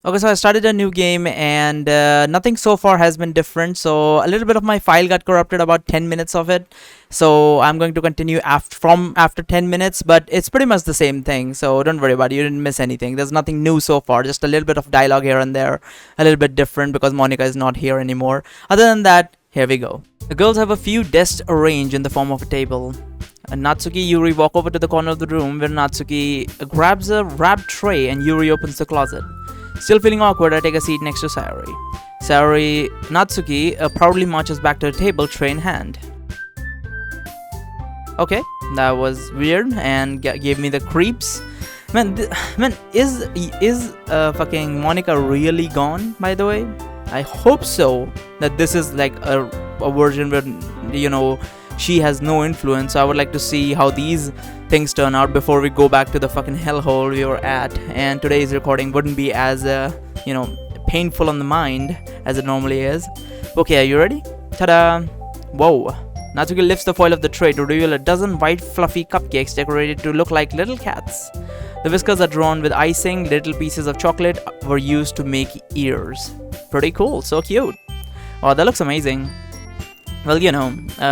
Okay, so I started a new game and nothing so far has been different. So a little bit of my file got corrupted, about 10 minutes of it. So I'm going to continue after 10 minutes, but it's pretty much the same thing. So don't worry about it. You didn't miss anything. There's nothing new so far. Just a little bit of dialogue here and there, a little bit different because Monica is not here anymore. Other than that, here we go. The girls have a few desks arranged in the form of a table. Natsuki Yuri walk over to the corner of the room where Natsuki grabs a wrapped tray and Yuri opens the closet. Still feeling awkward, I take a seat next to Sayori. Natsuki proudly marches back to the table, tray in hand. Okay, that was weird and gave me the creeps. Man, is fucking Monica really gone? By the way, I hope so. That this is like a version where she has no influence. So I would like to see how these things turn out before we go back to the fucking hellhole we were at. And today's recording wouldn't be as painful on the mind as it normally is. Okay, are you ready? Ta-da! Whoa. Natsuki lifts the foil of the tray to reveal a dozen white fluffy cupcakes decorated to look like little cats. The whiskers are drawn with icing. Little pieces of chocolate were used to make ears. Pretty cool, so cute. Oh, that looks amazing. Well,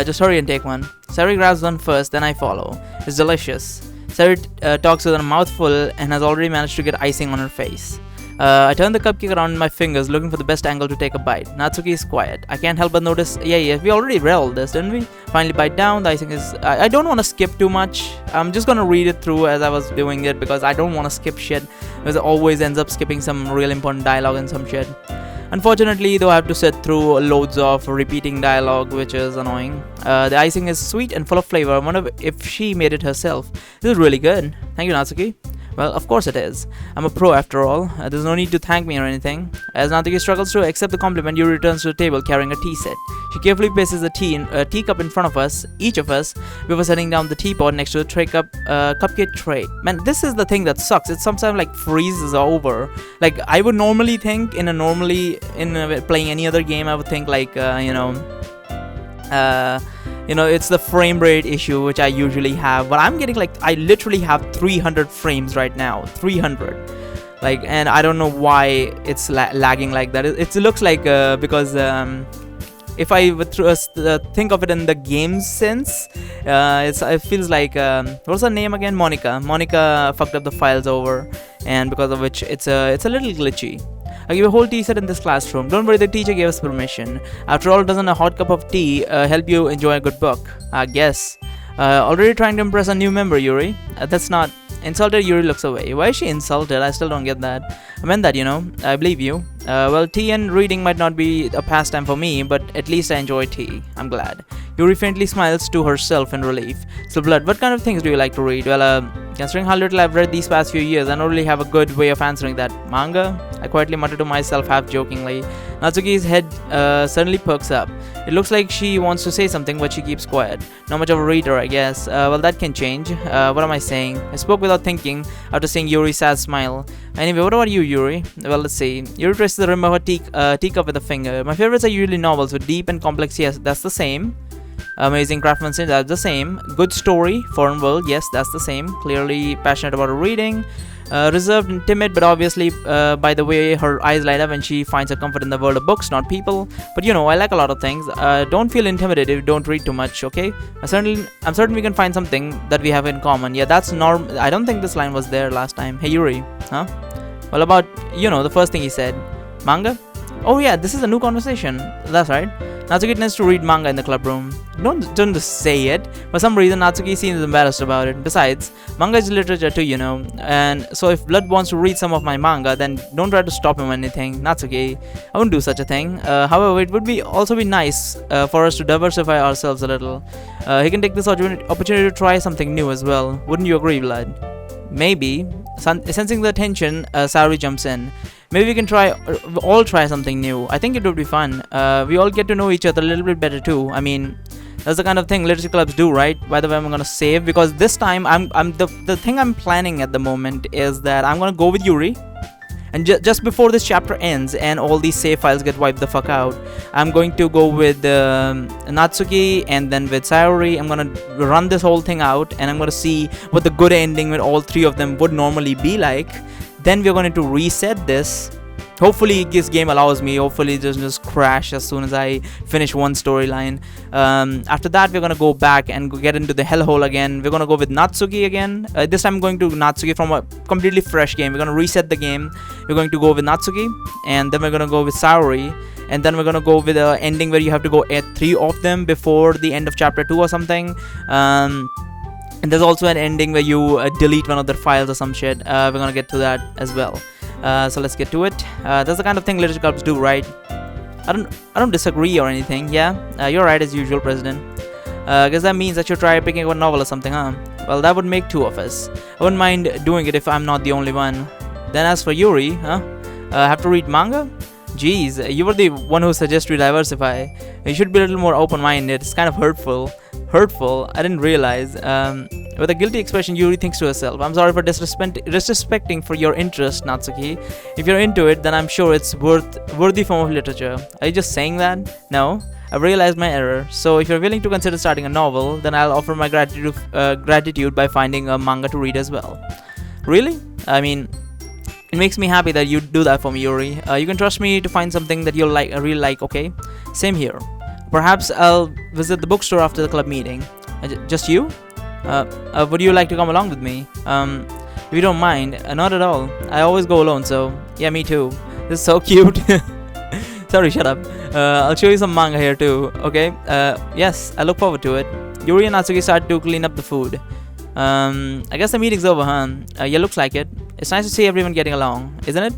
just hurry and take one. Sayori grabs one first, then I follow. It's delicious. Sayori talks with a mouthful and has already managed to get icing on her face. I turn the cupcake around in my fingers, looking for the best angle to take a bite. Natsuki is quiet. I can't help but notice. Yeah, we already read all this, didn't we? Finally bite down. The icing is. I don't want to skip too much. I'm just gonna read it through as I was doing it because I don't want to skip shit. Because it always ends up skipping some real important dialogue and some shit. Unfortunately, though, I have to sit through loads of repeating dialogue, which is annoying. The icing is sweet and full of flavor. I wonder if she made it herself. This is really good. Thank you, Natsuki. Well, of course it is. I'm a pro after all. There's no need to thank me or anything. As Natsuki struggles to accept the compliment, Yuri returns to the table carrying a tea set. She carefully places a teacup in front of us, each of us, before setting down the teapot next to the cupcake tray. Man, this is the thing that sucks. It sometimes like freezes over. Like I would normally think in playing any other game, I would think like it's the frame rate issue which I usually have, but I'm getting like I literally have 300 frames right now, 300. Like, and I don't know why it's lagging like that. It looks like because if I would think of it in the game sense, it feels like what's her name again? Monica fucked up the files over, and because of which it's a little glitchy. I give a whole tea set in this classroom. Don't worry, the teacher gave us permission. After all, doesn't a hot cup of tea help you enjoy a good book? I guess. Already trying to impress a new member, Yuri. That's not... Insulted, Yuri looks away. Why is she insulted? I still don't get that. I meant that, I believe you. Well, tea and reading might not be a pastime for me, but at least I enjoy tea. I'm glad. Yuri faintly smiles to herself in relief. So, Blood, what kind of things do you like to read? Well, considering how little I've read these past few years, I don't really have a good way of answering that. Manga? I quietly mutter to myself half-jokingly. Natsuki's head suddenly perks up. It looks like she wants to say something, but she keeps quiet. Not much of a reader, I guess. Well, that can change. What am I saying? I spoke without thinking after seeing Yuri's sad smile. Anyway, what about you, Yuri? Well, let's see. Yuri traces the rim of her teacup with a finger. My favorites are usually novels with deep and complex. Yes, that's the same. Amazing craftsmanship, that's the same. Good story, foreign world, yes, that's the same. Clearly passionate about reading. Reserved and timid, but obviously by the way her eyes light up when she finds her comfort in the world of books, not people. But I like a lot of things. Don't feel intimidated, don't read too much, okay? I'm certain we can find something that we have in common. Yeah, that's I don't think this line was there last time. Hey Yuri, huh? Well, about the first thing he said, manga. Oh yeah, this is a new conversation. That's right. Natsuki tends to read manga in the club room. Don't just say it. For some reason, Natsuki seems embarrassed about it. Besides, manga is literature too, And so if Blood wants to read some of my manga, then don't try to stop him or anything. Natsuki, I wouldn't do such a thing. However, it would also be nice for us to diversify ourselves a little. He can take this opportunity to try something new as well. Wouldn't you agree, Blood? Maybe. Sensing the tension, Sayori jumps in. Maybe we can all try something new. I think it would be fun. We all get to know each other a little bit better too. I mean, that's the kind of thing literature clubs do, right? By the way, I'm gonna save because this time the thing I'm planning at the moment is that I'm gonna go with Yuri, and just before this chapter ends and all these save files get wiped the fuck out, I'm going to go with Natsuki and then with Sayori. I'm gonna run this whole thing out and I'm gonna see what the good ending with all three of them would normally be like. Then we're going to reset this Hopefully this game allows me. Hopefully it doesn't just crash as soon as I finish one storyline. After that, we're gonna go back and get into the hellhole again. We're gonna go with Natsuki again. This time I'm going to Natsuki from a completely fresh game. We're gonna reset the game. We're going to go with Natsuki, and then we're gonna go with Saori, and then we're gonna go with an ending where you have to go at 3 of them before the end of chapter 2 or something. And there's also an ending where you delete one of their files or some shit. We're gonna get to that as well. So let's get to it. That's the kind of thing literature clubs do, right? I don't disagree or anything. Yeah, you're right as usual, President. I guess that means that you try picking up a novel or something, huh? Well, that would make 2 of us. I wouldn't mind doing it if I'm not the only one. Then as for Yuri, huh? Have to read manga? Jeez, you were the one who suggested we diversify. You should be a little more open-minded. It's kind of hurtful. I didn't realize. With a guilty expression, Yuri thinks to herself, I'm sorry for disrespecting for your interest, Natsuki. If you're into it, then I'm sure it's worthy form of literature. Are you just saying that? No, I've realized my error. So if you're willing to consider starting a novel, then I'll offer my gratitude by finding a manga to read as well. Really? I mean, it makes me happy that you do that for me, Yuri. You can trust me to find something that you'll like, really like, okay? Same here. Perhaps I'll visit the bookstore after the club meeting. Just you? Would you like to come along with me? If you don't mind. Not at all. I always go alone, so yeah, me too. This is so cute. Sorry, shut up. I'll show you some manga here too, okay? Yes, I look forward to it. Yuri and Natsuki start to clean up the food. I guess the meeting's over, huh? Yeah, looks like it. It's nice to see everyone getting along, isn't it?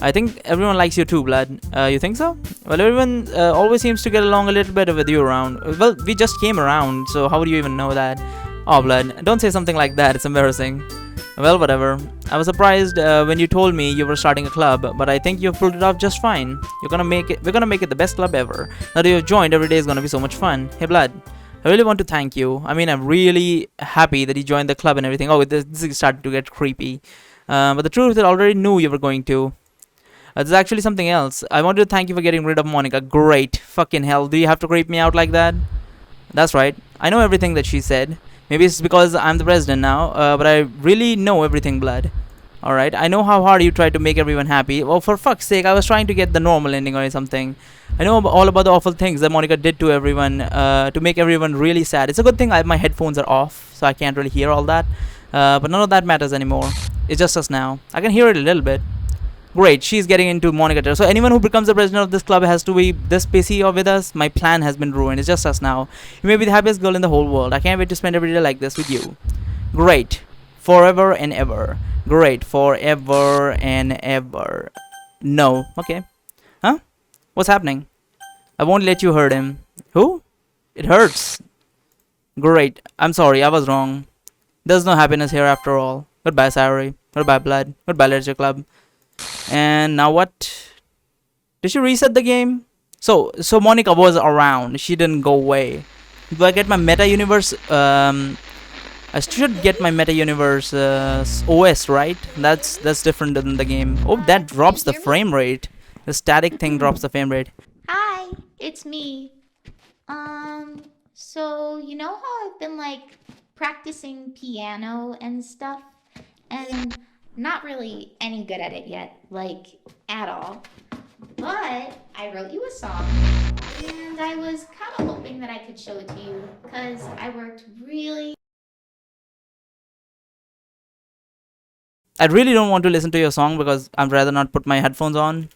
I think everyone likes you too, Blood. You think so? Well, everyone always seems to get along a little better with you around. Well, we just came around, so how would you even know that? Oh, Blood, don't say something like that. It's embarrassing. Well, whatever. I was surprised when you told me you were starting a club, but I think you've pulled it off just fine. We're gonna make it the best club ever. Now that you've joined, every day is gonna be so much fun. Hey, Blood, I really want to thank you. I mean, I'm really happy that you joined the club and everything. Oh, this is starting to get creepy. But the truth is, I already knew you were going to. There's actually something else. I wanted to thank you for getting rid of Monica. Great. Fucking hell. Do you have to creep me out like that? That's right. I know everything that she said. Maybe it's because I'm the president now, but I really know everything, Blood. Alright, I know how hard you tried to make everyone happy. Well, for fuck's sake, I was trying to get the normal ending or something. I know all about the awful things that Monica did to everyone, to make everyone really sad. It's a good thing my headphones are off, so I can't really hear all that. But none of that matters anymore. It's just us now. I can hear it a little bit. Great, she's getting into Monica. So anyone who becomes the president of this club has to be this pissy or with us. My plan has been ruined. It's just us now. You may be the happiest girl in the whole world. I can't wait to spend every day like this with you. Great. Forever and ever. Great. Forever and ever. No. Okay. Huh? What's happening? I won't let you hurt him. Who? It hurts. Great. I'm sorry. I was wrong. There's no happiness here after all. Goodbye, Saori. Goodbye, Blood. Goodbye, Literature Club. And now what? Did she reset the game? So Monica was around. She didn't go away. Do I get my meta universe? I should get my meta universe OS, right? That's different than the game. Oh, that drops the frame rate. The static thing drops the frame rate. Hi, it's me. So you know how I've been like practicing piano and stuff, and not really any good at it yet, like at all. But I wrote you a song, and I was kind of hoping that I could show it to you, because I worked really. I really don't want to listen to your song because I'd rather not put my headphones on.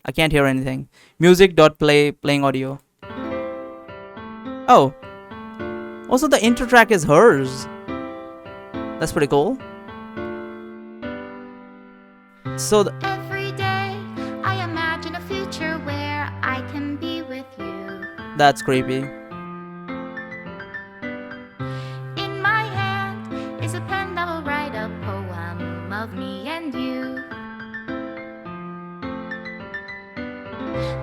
I can't hear anything. Music.play playing audio. Oh. Also, the intro track is hers. That's pretty cool. So Every day I imagine a future where I can be with you. That's creepy. In my hand is a pen that will write a poem of me and you.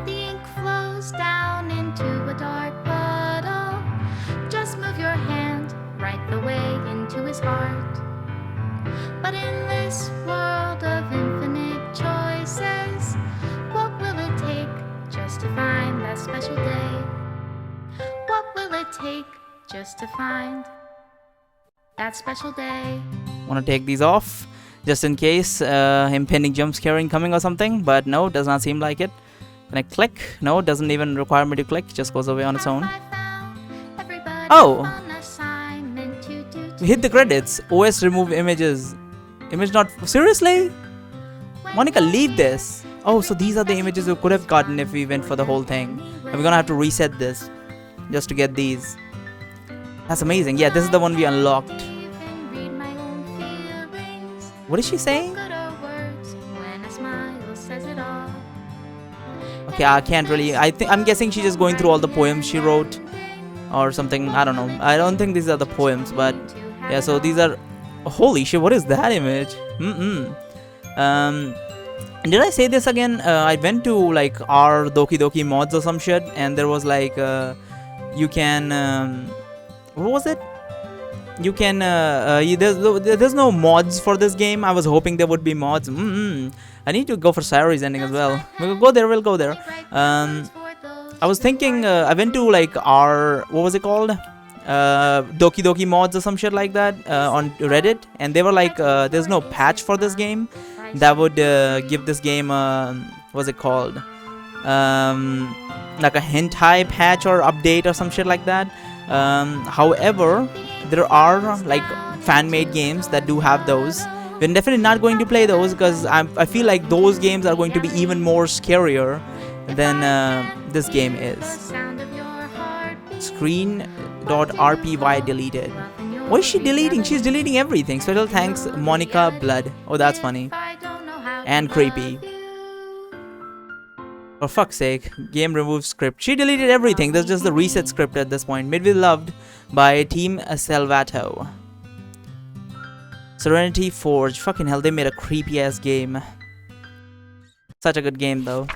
The ink flows down into a dark puddle. Just move your hand right the way into his heart. But in this world of infinite choices, what will it take just to find that special day? What will it take just to find that special day? Want to take these off? just in case impending jump scare incoming or something. But no, does not seem like it. Can I click? No, doesn't even require me to click. Just goes away on its own. Oh, we hit the credits. OS remove images. Image not seriously. Monica, leave this. Oh, so these are the images we could have gotten if we went for the whole thing. And we're gonna have to reset this just to get these. That's amazing. Yeah, this is the one we unlocked. What is she saying? Okay, I can't really. I'm guessing she's just going through all the poems she wrote or something. I don't know. I don't think these are the poems, but yeah. So these are. Holy shit! What is that image? Did I say this again? I went to like our Doki mods or some shit, and there was like you can what was it? You can there's no mods for this game. I was hoping there would be mods. I need to go for Sayori's ending as well. We'll go there. We'll go there. I was thinking. I went to like our what was it called? Doki mods or some shit like that on Reddit, and they were like, there's no patch for this game that would give this game what's it called, like a hentai patch or update or some shit like that. However, there are like fan-made games that do have those. We're definitely not going to play those because I feel like those games are going to be even more scarier than this game is. Screen.rpy deleted. What is she deleting? She's deleting everything. Special thanks, Monica Blood. Oh, that's funny. And creepy. For fuck's sake. Game removes script. She deleted everything. There's just the reset script at this point. Made with Loved by Team Salvato. Serenity Forge. Fucking hell, they made a creepy ass game. Such a good game though.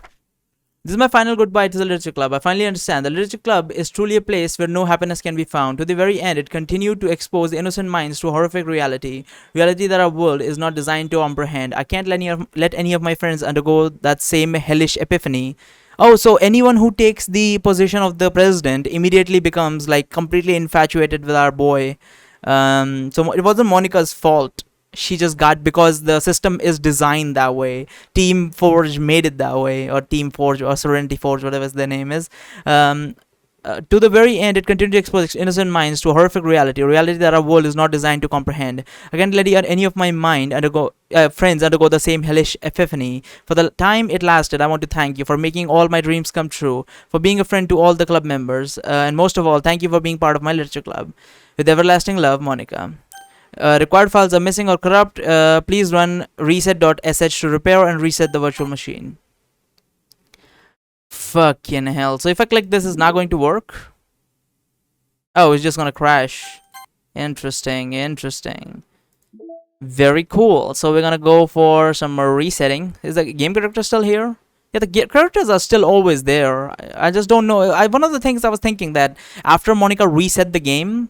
This is my final goodbye to the Literature Club. I finally understand. The Literature Club is truly a place where no happiness can be found. To the very end, it continued to expose innocent minds to horrific reality. Reality that our world is not designed to comprehend. I can't let any of my friends undergo that same hellish epiphany. Oh, so anyone who takes the position of the president immediately becomes like completely infatuated with our boy. So it wasn't Monica's fault. She just got, because the system is designed that way. Team Forge made it that way, or Team Forge or Serenity Forge, whatever their name is. To the very end, it continued to expose innocent minds to a horrific reality, a reality that our world is not designed to comprehend. I can't let any of my friends undergo the same hellish epiphany. For the time it lasted, I want to thank you for making all my dreams come true, for being a friend to all the club members, and most of all, thank you for being part of my literature club. With everlasting love, Monica. Required files are missing or corrupt. Please run reset.sh to repair and reset the virtual machine. Fucking hell. So if I click this, it's not going to work. Oh, it's just gonna crash. Interesting. Very cool. So we're gonna go for some more resetting. Is the game character still here? Yeah, the characters are still always there. I just don't know. One of the things I was thinking that after Monica reset the game,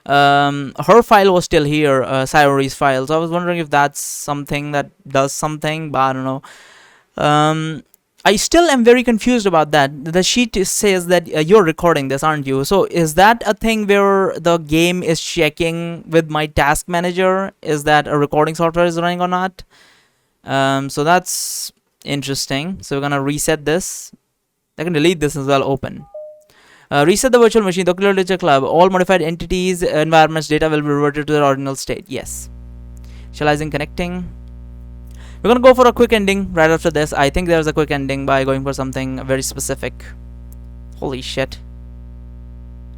her file was still here, Sayori's file. So I was wondering if that's something that does something, but I don't know. I still am very confused about that. The sheet says that you're recording this, aren't you? So is that a thing where the game is checking with my task manager? Is that a recording software is running or not? So that's interesting. So we're gonna reset this. I can delete this as well. Open. Reset the virtual machine. Doki Literature Club. All modified entities, environments, data will be reverted to their original state. Yes. Initializing, connecting. We're gonna go for a quick ending right after this. I think there's a quick ending by going for something very specific. Holy shit.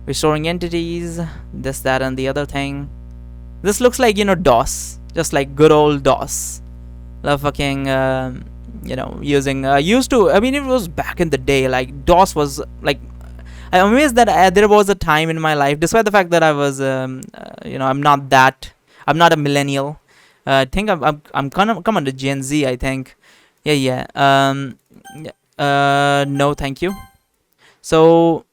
Restoring entities. This, that, and the other thing. This looks like, DOS. Just like good old DOS. Love fucking, using, it was back in the day. Like, DOS was, like, I'm amazed that there was a time in my life, despite the fact that I was, I'm not a millennial. I think I'm kind of come under Gen Z, I think. Yeah. No, thank you. So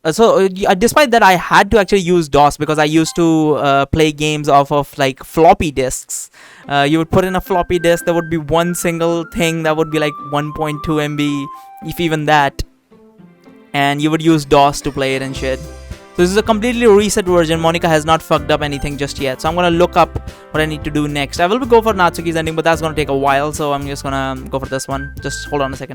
despite that, I had to actually use DOS because I used to play games off of like floppy disks. You would put in a floppy disk, there would be one single thing that would be like 1.2 MB, if even that. And you would use DOS to play it and shit. This is a completely reset version. Monica has not fucked up anything just yet. So I'm gonna look up what I need to do next. I will go for Natsuki's ending, but that's gonna take a while. So I'm just gonna go for this one. Just hold on a second.